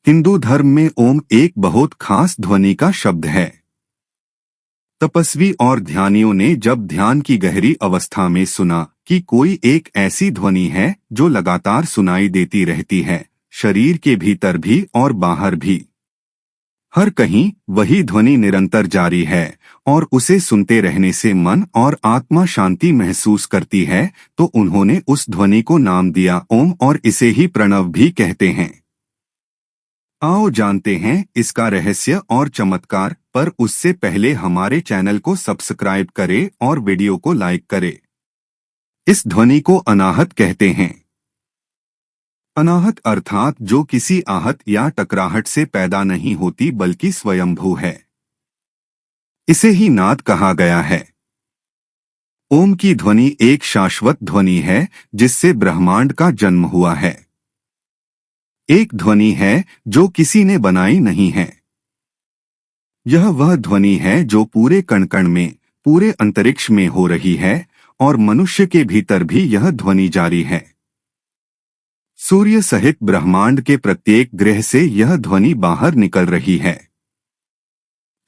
हिंदू धर्म में ओम एक बहुत खास ध्वनि का शब्द है। तपस्वी और ध्यानियों ने जब ध्यान की गहरी अवस्था में सुना कि कोई एक ऐसी ध्वनि है जो लगातार सुनाई देती रहती है, शरीर के भीतर भी और बाहर भी, हर कहीं वही ध्वनि निरंतर जारी है और उसे सुनते रहने से मन और आत्मा शांति महसूस करती है, तो उन्होंने उस ध्वनि को नाम दिया ओम और इसे ही प्रणव भी कहते हैं। आओ जानते हैं इसका रहस्य और चमत्कार, पर उससे पहले हमारे चैनल को सब्सक्राइब करें और वीडियो को लाइक करें। इस ध्वनि को अनाहत कहते हैं। अनाहत अर्थात जो किसी आहत या टकराहट से पैदा नहीं होती बल्कि स्वयंभू है। इसे ही नाद कहा गया है। ओम की ध्वनि एक शाश्वत ध्वनि है जिससे ब्रह्मांड का जन्म हुआ है। एक ध्वनि है जो किसी ने बनाई नहीं है। यह वह ध्वनि है जो पूरे कण-कण में, पूरे अंतरिक्ष में हो रही है और मनुष्य के भीतर भी यह ध्वनि जारी है। सूर्य सहित ब्रह्मांड के प्रत्येक ग्रह से यह ध्वनि बाहर निकल रही है।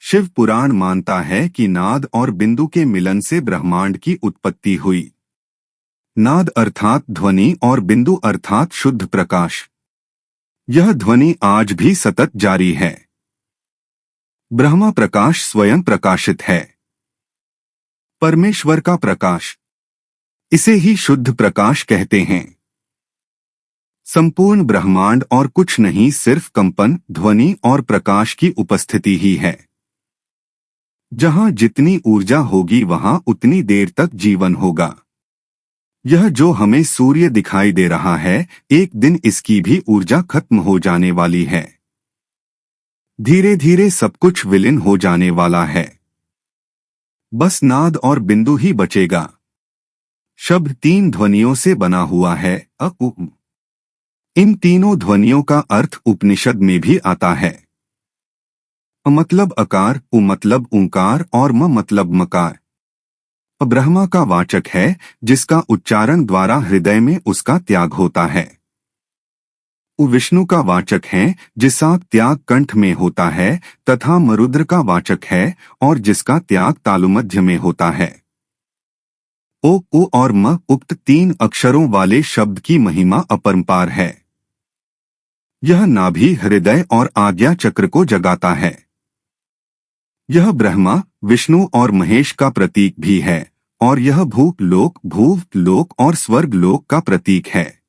शिव पुराण मानता है कि नाद और बिंदु के मिलन से ब्रह्मांड की उत्पत्ति हुई। नाद अर्थात ध्वनि और बिंदु अर्थात शुद्ध प्रकाश। यह ध्वनि आज भी सतत जारी है। ब्रह्मा प्रकाश स्वयं प्रकाशित है। परमेश्वर का प्रकाश, इसे ही शुद्ध प्रकाश कहते हैं। संपूर्ण ब्रह्मांड और कुछ नहीं, सिर्फ कंपन, ध्वनि और प्रकाश की उपस्थिति ही है। जहां जितनी ऊर्जा होगी वहां उतनी देर तक जीवन होगा। यह जो हमें सूर्य दिखाई दे रहा है, एक दिन इसकी भी ऊर्जा खत्म हो जाने वाली है। धीरे धीरे सब कुछ विलीन हो जाने वाला है। बस नाद और बिंदु ही बचेगा। शब्द तीन ध्वनियों से बना हुआ है, अ उ। इन तीनों ध्वनियों का अर्थ उपनिषद में भी आता है। अ मतलब अकार, उ मतलब ओंकार और म मतलब मकार। ब्रह्मा का वाचक है जिसका उच्चारण द्वारा हृदय में उसका त्याग होता है। उ विष्णु का वाचक है जिसका त्याग कंठ में होता है तथा मरुद्र का वाचक है और जिसका त्याग तालुमध्य में होता है। ओ, उ और म उक्त तीन अक्षरों वाले शब्द की महिमा अपरंपार है। यह नाभि, हृदय और आज्ञा चक्र को जगाता है। यह ब्रह्मा, विष्णु और महेश का प्रतीक भी है और यह भूप लोक, भूव लोक और स्वर्ग लोक का प्रतीक है।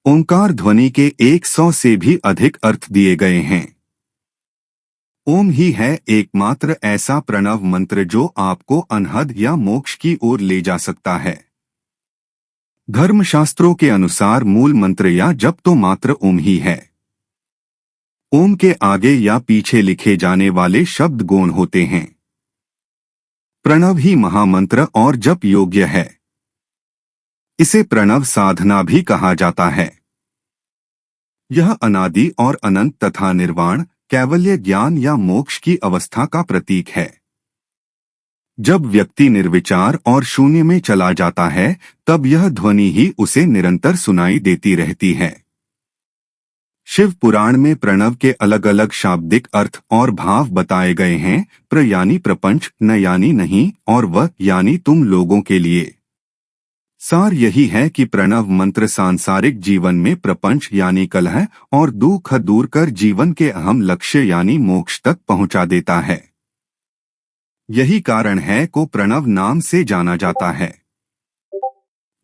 ओंकार ध्वनि के 100 से भी अधिक अर्थ दिए गए हैं। ओम ही है एकमात्र ऐसा प्रणव मंत्र जो आपको अनहद या मोक्ष की ओर ले जा सकता है। धर्मशास्त्रों के अनुसार मूल मंत्र या जप तो मात्र ओम ही है। ओम के आगे या पीछे लिखे जाने वाले शब्द गौण होते हैं। प्रणव ही महामंत्र और जप योग्य है। इसे प्रणव साधना भी कहा जाता है। यह अनादि और अनंत तथा निर्वाण, कैवल्य ज्ञान या मोक्ष की अवस्था का प्रतीक है। जब व्यक्ति निर्विचार और शून्य में चला जाता है, तब यह ध्वनि ही उसे निरंतर सुनाई देती रहती है। शिव पुराण में प्रणव के अलग अलग शाब्दिक अर्थ और भाव बताए गए हैं। प्र यानी प्रपंच, न यानी नहीं और व यानी तुम लोगों के लिए। सार यही है कि प्रणव मंत्र सांसारिक जीवन में प्रपंच यानी कलह और दुख दूर कर जीवन के अहम लक्ष्य यानी मोक्ष तक पहुंचा देता है। यही कारण है को प्रणव नाम से जाना जाता है।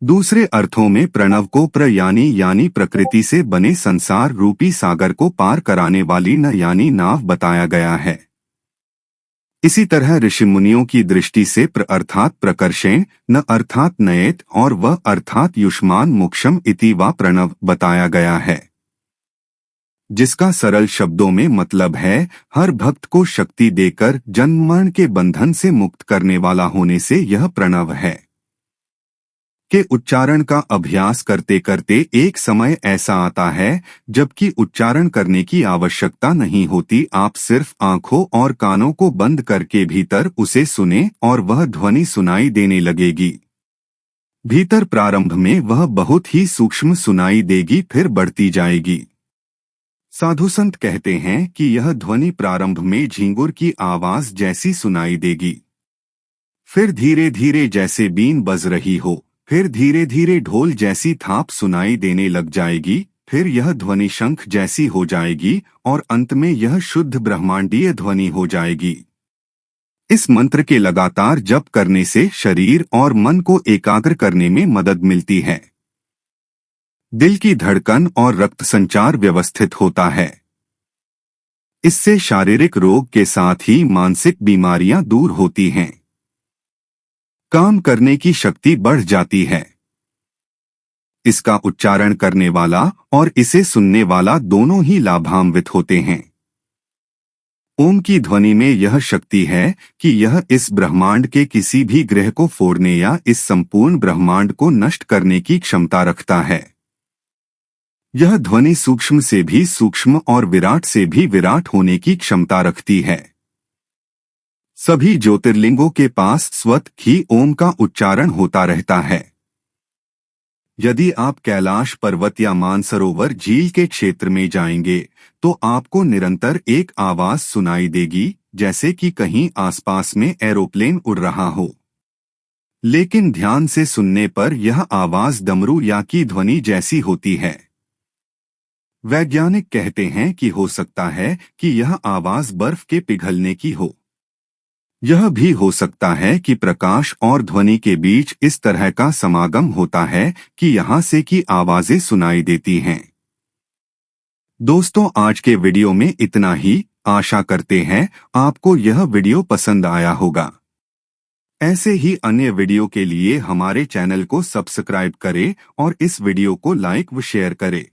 दूसरे अर्थों में प्रणव को प्र यानी प्रकृति से बने संसार रूपी सागर को पार कराने वाली न यानी नाव बताया गया है। इसी तरह ऋषि मुनियों की दृष्टि से प्र अर्थात प्रकर्षेण, न अर्थात नयेत और व अर्थात युष्मान मोक्षम इति वा प्रणव बताया गया है, जिसका सरल शब्दों में मतलब है हर भक्त को शक्ति देकर जन्म मरण के बंधन से मुक्त करने वाला होने से यह प्रणव है। के उच्चारण का अभ्यास करते करते एक समय ऐसा आता है जबकि उच्चारण करने की आवश्यकता नहीं होती, आप सिर्फ आंखों और कानों को बंद करके भीतर उसे सुने और वह ध्वनि सुनाई देने लगेगी। भीतर प्रारंभ में वह बहुत ही सूक्ष्म सुनाई देगी, फिर बढ़ती जाएगी। साधु संत कहते हैं कि यह ध्वनि प्रारंभ में झींगुर की आवाज जैसी सुनाई देगी, फिर धीरे धीरे जैसे बीन बज रही हो, फिर धीरे धीरे ढोल जैसी थाप सुनाई देने लग जाएगी, फिर यह ध्वनि शंख जैसी हो जाएगी और अंत में यह शुद्ध ब्रह्मांडीय ध्वनि हो जाएगी। इस मंत्र के लगातार जप करने से शरीर और मन को एकाग्र करने में मदद मिलती है। दिल की धड़कन और रक्त संचार व्यवस्थित होता है। इससे शारीरिक रोग के साथ ही मानसिक बीमारियां दूर होती हैं। काम करने की शक्ति बढ़ जाती है। इसका उच्चारण करने वाला और इसे सुनने वाला दोनों ही लाभान्वित होते हैं। ओम की ध्वनि में यह शक्ति है कि यह इस ब्रह्मांड के किसी भी ग्रह को फोड़ने या इस संपूर्ण ब्रह्मांड को नष्ट करने की क्षमता रखता है। यह ध्वनि सूक्ष्म से भी सूक्ष्म और विराट से भी विराट होने की क्षमता रखती है। सभी ज्योतिर्लिंगों के पास स्वतः ही ओम का उच्चारण होता रहता है। यदि आप कैलाश पर्वत या मानसरोवर झील के क्षेत्र में जाएंगे तो आपको निरंतर एक आवाज सुनाई देगी, जैसे कि कहीं आसपास में एरोप्लेन उड़ रहा हो। लेकिन ध्यान से सुनने पर यह आवाज डमरू या की ध्वनि जैसी होती है। वैज्ञानिक कहते हैं कि हो सकता है कि यह आवाज बर्फ के पिघलने की हो। यह भी हो सकता है कि प्रकाश और ध्वनि के बीच इस तरह का समागम होता है कि यहाँ से की आवाजें सुनाई देती हैं। दोस्तों, आज के वीडियो में इतना ही। आशा करते हैं आपको यह वीडियो पसंद आया होगा। ऐसे ही अन्य वीडियो के लिए हमारे चैनल को सब्सक्राइब करें और इस वीडियो को लाइक व शेयर करें।